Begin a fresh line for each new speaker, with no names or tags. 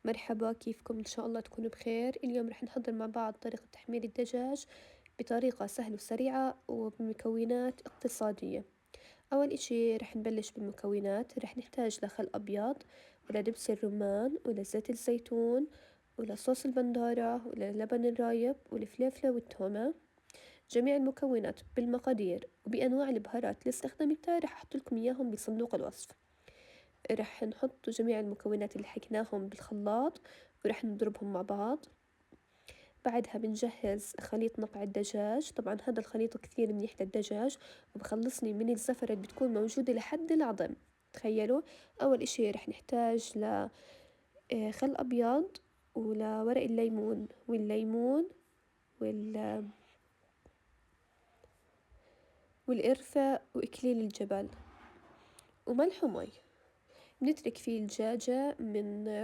مرحبا، كيفكم؟ إن شاء الله تكونوا بخير. اليوم رح نحضر مع بعض طريقة تحمير الدجاج بطريقة سهلة وسريعة وبمكونات اقتصادية. أول إشي رح نبلش بالمكونات. رح نحتاج لخل أبيض، ولدبس الرمان، ولزيت الزيتون، ولصوص البندورة، وللبن الرايب، والفلفلة والتومة. جميع المكونات بالمقادير وبأنواع البهارات اللي استخدمتها رح أحطلكم إياهم بصندوق الوصف. رح نحط جميع المكونات اللي حكيناهم بالخلاط ورح نضربهم مع بعض. بعدها بنجهز خليط نقع الدجاج. طبعا هذا الخليط كثير منيح للدجاج وبخلصني من الزفرة اللي بتكون موجودة لحد العظم. تخيلوا. أول إشي رح نحتاج خل أبيض، ولورق الليمون والقرفة وإكليل الجبل وملح ومي. بنترك فيه الدجاجة من